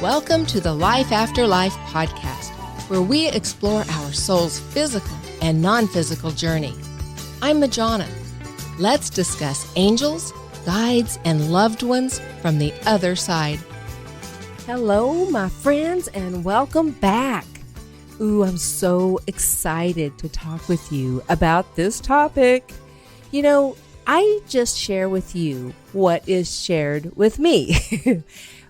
Welcome to the Life After Life podcast, where we explore our soul's physical and non-physical journey. I'm Majona. Let's discuss angels, guides, and loved ones from the other side. Hello, my friends, and welcome back. I'm so excited to talk with you about this topic. I just share with you what is shared with me,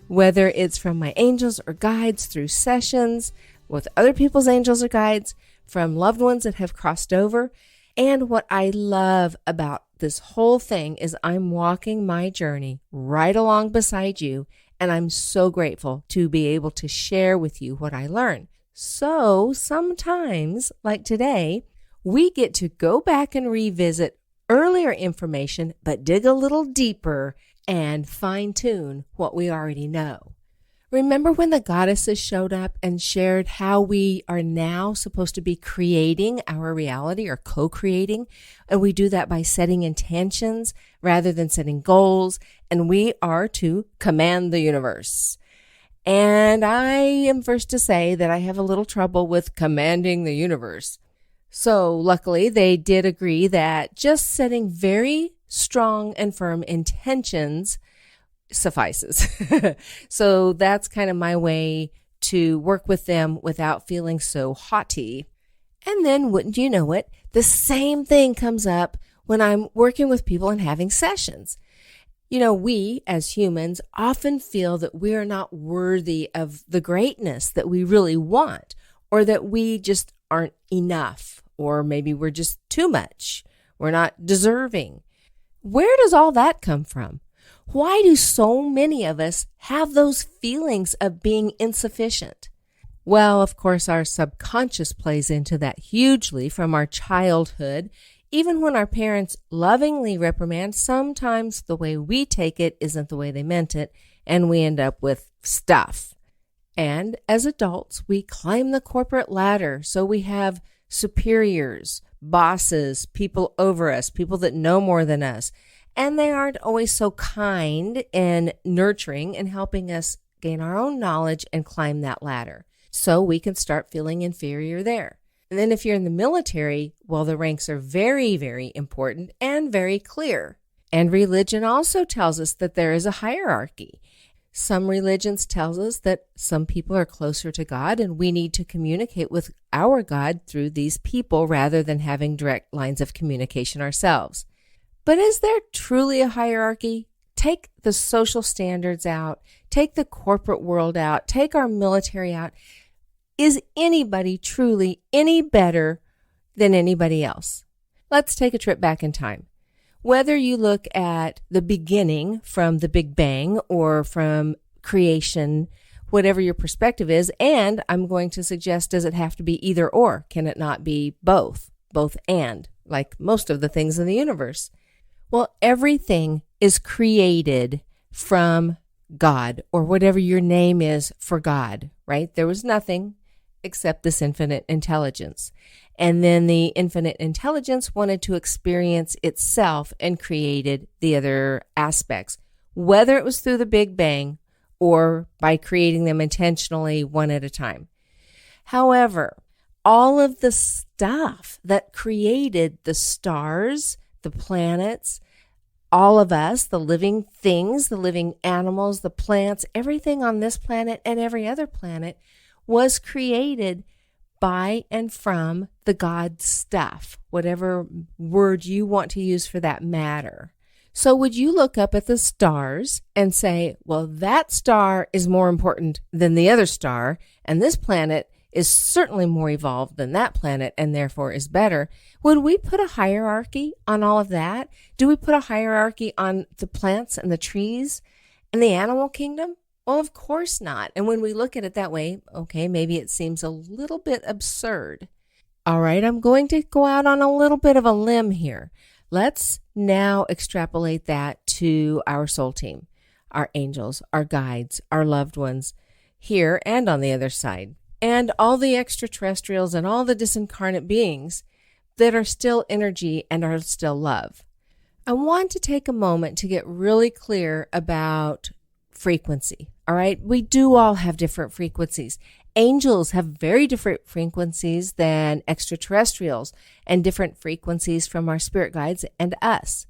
whether it's from my angels or guides through sessions with other people's angels or guides, from loved ones that have crossed over. And what I love about this whole thing is I'm walking my journey right along beside you, and I'm so grateful to be able to share with you what I learn. So sometimes, like today, we get to go back and revisit earlier information, but dig a little deeper and fine-tune what we already know. Remember when the goddesses showed up and shared how we are now supposed to be creating our reality or co-creating? And we do that by setting intentions rather than setting goals. And we are to command the universe. And I am first to say that I have a little trouble with commanding the universe. So luckily, they did agree that just setting very strong and firm intentions suffices. So that's kind of my way to work with them without feeling so haughty. And then, wouldn't you know it, the same thing comes up when I'm working with people and having sessions. We as humans often feel that we are not worthy of the greatness that we really want, or that we just aren't enough, or maybe we're just too much. We're not deserving. Where does all that come from? Why do so many of us have those feelings of being insufficient? Well, of course, our subconscious plays into that hugely from our childhood. Even when our parents lovingly reprimand, sometimes the way we take it isn't the way they meant it, and we end up with stuff. And as adults, we climb the corporate ladder, so we have superiors, bosses, people over us, people that know more than us, and they aren't always so kind and nurturing and helping us gain our own knowledge and climb that ladder. So we can start feeling inferior there. And then if you're in the military, well, the ranks are very, very important and very clear. And religion also tells us that there is a hierarchy. Some religions tells us that some people are closer to God and we need to communicate with our God through these people rather than having direct lines of communication ourselves. But is there truly a hierarchy? Take the social standards out, take the corporate world out, take our military out. Is anybody truly any better than anybody else? Let's take a trip back in time. Whether you look at the beginning from the Big Bang or from creation, whatever your perspective is, and I'm going to suggest, does it have to be either or? Can it not be both and, like most of the things in the universe? Well, everything is created from God, or whatever your name is for God, right? There was nothing except this infinite intelligence. And then the infinite intelligence wanted to experience itself and created the other aspects, whether it was through the Big Bang or by creating them intentionally one at a time. However, all of the stuff that created the stars, the planets, all of us, the living things, the living animals, the plants, everything on this planet and every other planet was created by and from the God stuff, whatever word you want to use for that matter. So would you look up at the stars and say, well, that star is more important than the other star, and this planet is certainly more evolved than that planet and therefore is better? Would we put a hierarchy on all of that? Do we put a hierarchy on the plants and the trees and the animal kingdom? Well, of course not. And when we look at it that way, okay, maybe it seems a little bit absurd. All right, I'm going to go out on a little bit of a limb here. Let's now extrapolate that to our soul team, our angels, our guides, our loved ones here and on the other side, and all the extraterrestrials and all the disincarnate beings that are still energy and are still love. I want to take a moment to get really clear about frequency. All right. We do all have different frequencies. Angels have very different frequencies than extraterrestrials and different frequencies from our spirit guides and us.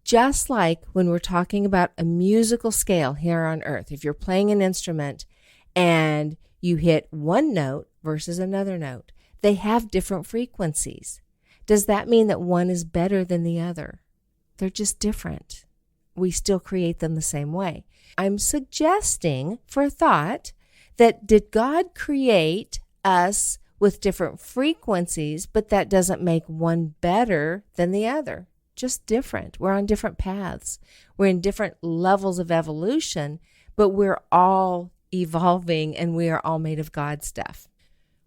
Just like when we're talking about a musical scale here on earth, if you're playing an instrument and you hit one note versus another note, they have different frequencies. Does that mean that one is better than the other? They're just different. We still create them the same way. I'm suggesting for thought that did God create us with different frequencies, but that doesn't make one better than the other? Just different. We're on different paths. We're in different levels of evolution, but we're all evolving and we are all made of God stuff.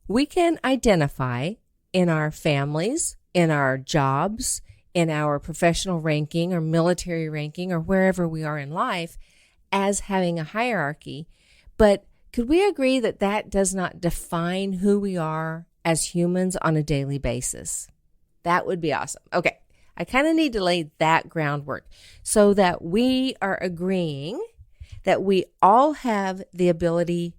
We can identify in our families, in our jobs, in our professional ranking or military ranking or wherever we are in life as having a hierarchy. But could we agree that that does not define who we are as humans on a daily basis? That would be awesome. Okay, I kind of need to lay that groundwork so that we are agreeing that we all have the ability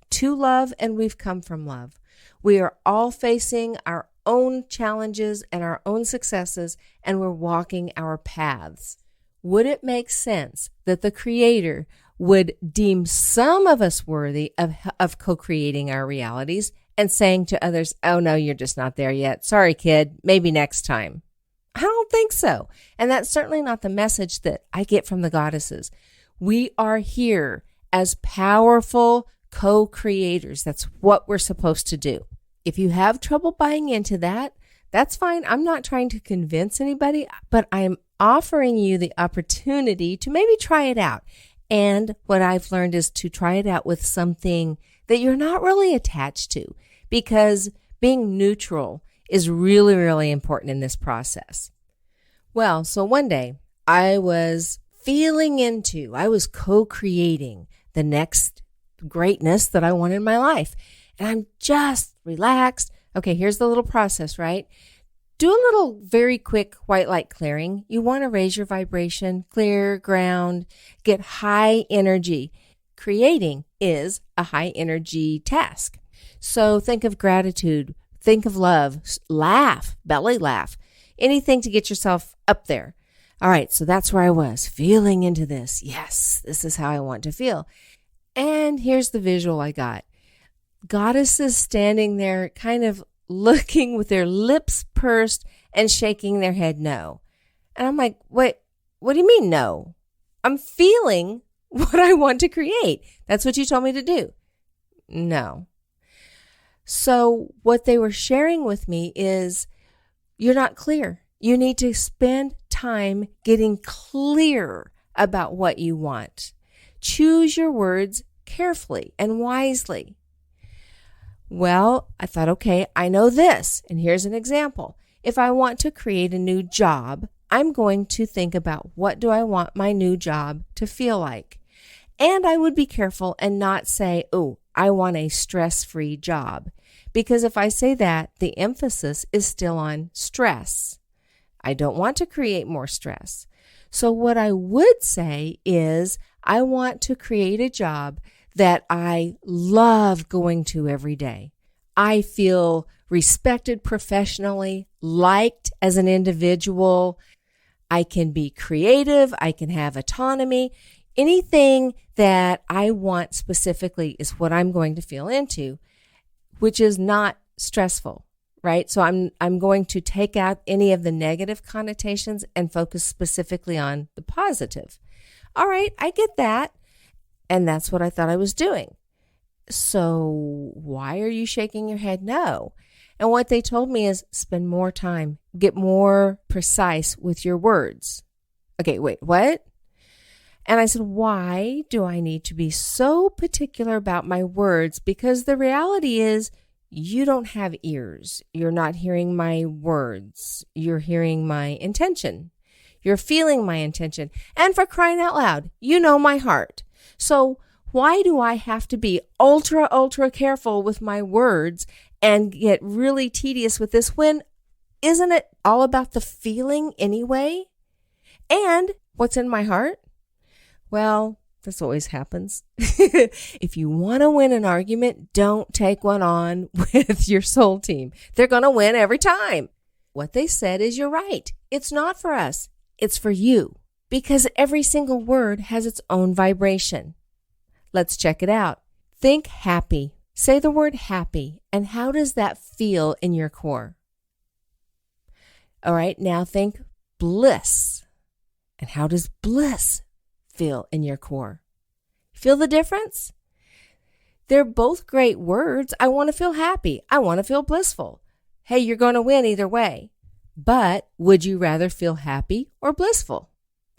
to love and we've come from love. We are all facing our own challenges and our own successes, and we're walking our paths. Would it make sense that the Creator would deem some of us worthy of co-creating our realities and saying to others, oh no, you're just not there yet. Sorry, kid, maybe next time? I don't think so. And that's certainly not the message that I get from the goddesses. We are here as powerful co-creators. That's what we're supposed to do. If you have trouble buying into that, that's fine. I'm not trying to convince anybody, but I am offering you the opportunity to maybe try it out. And what I've learned is to try it out with something that you're not really attached to, because being neutral is really, really important in this process. Well, so one day I was co-creating the next greatness that I want in my life. And I'm just relaxed. Okay, here's the little process, right? Do a little very quick white light clearing. You want to raise your vibration, clear ground, get high energy. Creating is a high energy task. So think of gratitude, think of love, laugh, belly laugh, anything to get yourself up there. All right, so that's where I was, feeling into this. Yes, this is how I want to feel. And here's the visual I got. Goddesses standing there kind of looking with their lips pursed and shaking their head no. And I'm like, what do you mean no? I'm feeling what I want to create. That's what you told me to do. No. So what they were sharing with me is you're not clear. You need to spend time getting clear about what you want. Choose your words carefully and wisely. Well, I thought, okay, I know this. And here's an example. If I want to create a new job, I'm going to think about what do I want my new job to feel like? And I would be careful and not say, oh, I want a stress-free job. Because if I say that, the emphasis is still on stress. I don't want to create more stress. So what I would say is I want to create a job that I love going to every day. I feel respected professionally, liked as an individual. I can be creative. I can have autonomy. Anything that I want specifically is what I'm going to feel into, which is not stressful, right? So I'm going to take out any of the negative connotations and focus specifically on the positive. All right, I get that. And that's what I thought I was doing. So why are you shaking your head no? And what they told me is spend more time, get more precise with your words. Okay, wait, what? And I said, why do I need to be so particular about my words? Because the reality is you don't have ears. You're not hearing my words. You're hearing my intention. You're feeling my intention. And for crying out loud, you know my heart. So why do I have to be ultra careful with my words and get really tedious with this when isn't it all about the feeling anyway? And what's in my heart? Well, This always happens. If you want to win an argument, don't take one on with your soul team. They're going to win every time. What they said is you're right. It's not for us. It's for you. Because every single word has its own vibration. Let's check it out. Think happy. Say the word happy. And how does that feel in your core? All right, now think bliss. And how does bliss feel in your core? Feel the difference? They're both great words. I want to feel happy. I want to feel blissful. Hey, you're going to win either way. But would you rather feel happy or blissful?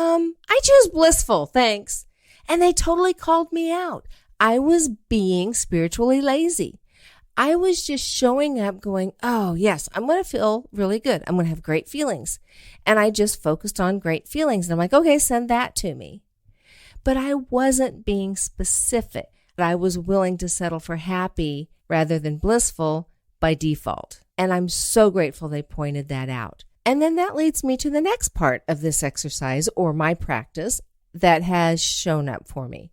I choose blissful, thanks. And they totally called me out. I was being spiritually lazy. I was just showing up going, oh, yes, I'm going to feel really good. I'm going to have great feelings. And I just focused on great feelings. And I'm like, okay, send that to me. But I wasn't being specific. I was willing to settle for happy rather than blissful by default. And I'm so grateful they pointed that out. And then that leads me to the next part of this exercise or my practice that has shown up for me.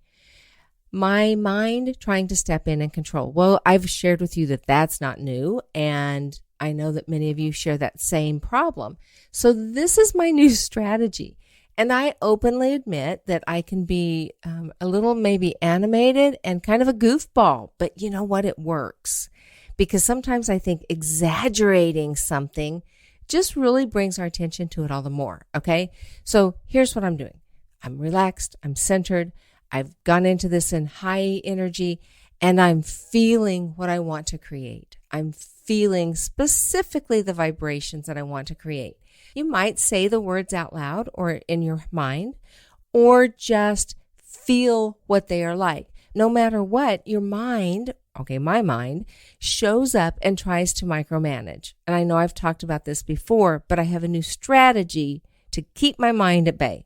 My mind trying to step in and control. Well, I've shared with you that that's not new, and I know that many of you share that same problem. So this is my new strategy. And I openly admit that I can be a little maybe animated and kind of a goofball, but you know what? It works. Because sometimes I think exaggerating something just really brings our attention to it all the more, okay? So here's what I'm doing. I'm relaxed, I'm centered, I've gone into this in high energy, and I'm feeling what I want to create. I'm feeling specifically the vibrations that I want to create. You might say the words out loud or in your mind, or just feel what they are like. No matter what, your mind, okay, my mind, shows up and tries to micromanage. And I know I've talked about this before, but I have a new strategy to keep my mind at bay.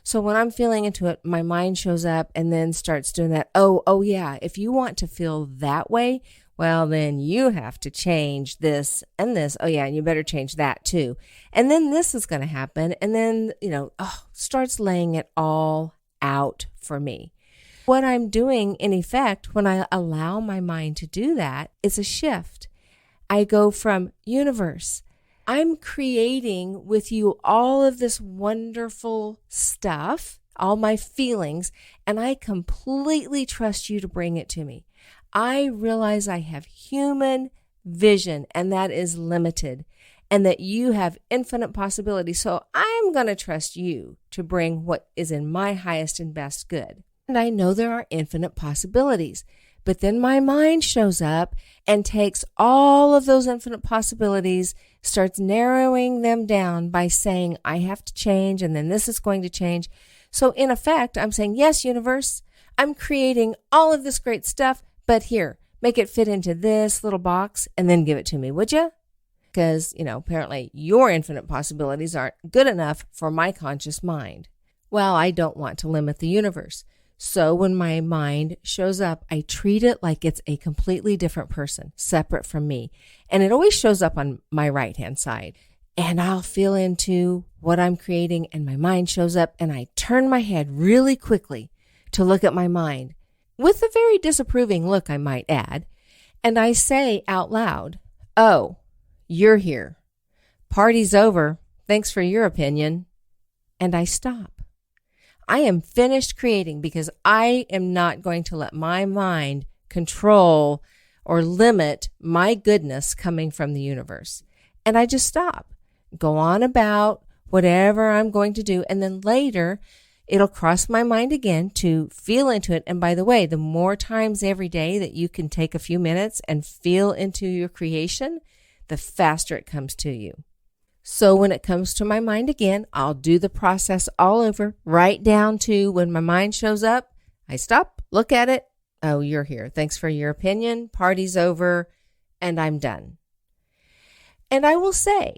So when I'm feeling into it, my mind shows up and then starts doing that. Oh yeah, if you want to feel that way, well, then you have to change this and this. Oh yeah, and you better change that too. And then this is going to happen. And then, starts laying it all out for me. What I'm doing, in effect, when I allow my mind to do that, is a shift. I go from universe, I'm creating with you all of this wonderful stuff, all my feelings, and I completely trust you to bring it to me. I realize I have human vision, and that is limited, and that you have infinite possibilities. So I'm going to trust you to bring what is in my highest and best good. And I know there are infinite possibilities. But then my mind shows up and takes all of those infinite possibilities, starts narrowing them down by saying, I have to change, and then this is going to change. So in effect, I'm saying, yes, universe, I'm creating all of this great stuff, but here, make it fit into this little box and then give it to me, would you? Because, apparently your infinite possibilities aren't good enough for my conscious mind. Well, I don't want to limit the universe. So when my mind shows up, I treat it like it's a completely different person, separate from me. And it always shows up on my right-hand side. And I'll feel into what I'm creating, and my mind shows up, and I turn my head really quickly to look at my mind, with a very disapproving look, I might add. And I say out loud, oh, you're here. Party's over. Thanks for your opinion. And I stop. I am finished creating because I am not going to let my mind control or limit my goodness coming from the universe. And I just stop, go on about whatever I'm going to do. And then later it'll cross my mind again to feel into it. And by the way, the more times every day that you can take a few minutes and feel into your creation, the faster it comes to you. So when it comes to my mind again, I'll do the process all over, right down to when my mind shows up, I stop, look at it. Oh, you're here. Thanks for your opinion. Party's over, and I'm done. And I will say,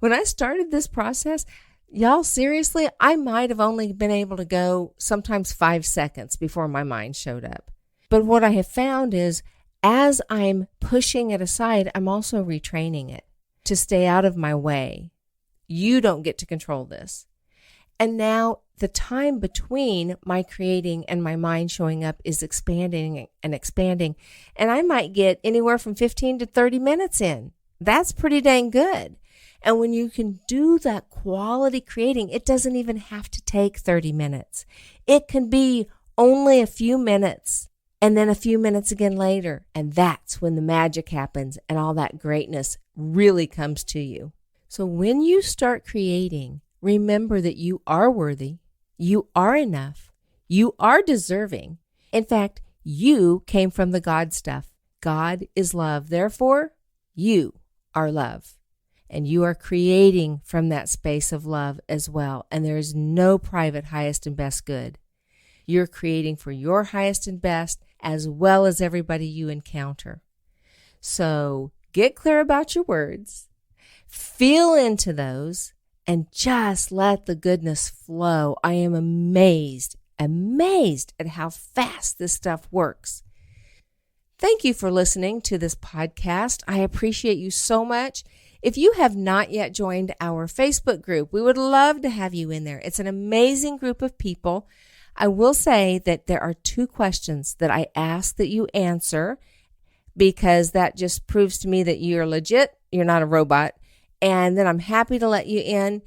when I started this process, y'all, seriously, I might have only been able to go sometimes 5 seconds before my mind showed up. But what I have found is, as I'm pushing it aside, I'm also retraining it to stay out of my way. You don't get to control this. And now the time between my creating and my mind showing up is expanding and expanding. And I might get anywhere from 15 to 30 minutes in. That's pretty dang good. And when you can do that quality creating, it doesn't even have to take 30 minutes. It can be only a few minutes and then a few minutes again later. And that's when the magic happens and all that greatness really comes to you. So when you start creating, remember that you are worthy, you are enough, you are deserving. In fact, you came from the God stuff. God is love. Therefore, you are love. And you are creating from that space of love as well. And there is no private highest and best good. You're creating for your highest and best as well as everybody you encounter. So get clear about your words, feel into those, and just let the goodness flow. I am amazed at how fast this stuff works. Thank you for listening to this podcast. I appreciate you so much. If you have not yet joined our Facebook group, we would love to have you in there. It's an amazing group of people. I will say that there are 2 questions that I ask that you answer because that just proves to me that you're legit, you're not a robot, and then I'm happy to let you in.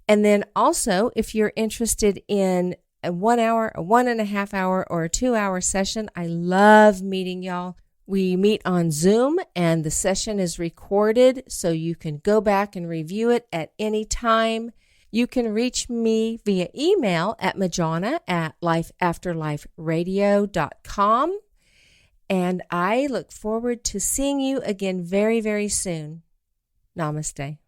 And then also, if you're interested in a 1 hour, a 1.5 hour, or a 2-hour session, I love meeting y'all. We meet on Zoom and the session is recorded so you can go back and review it at any time. You can reach me via email at majona@lifeafterliferadio.com. And I look forward to seeing you again very, very soon. Namaste.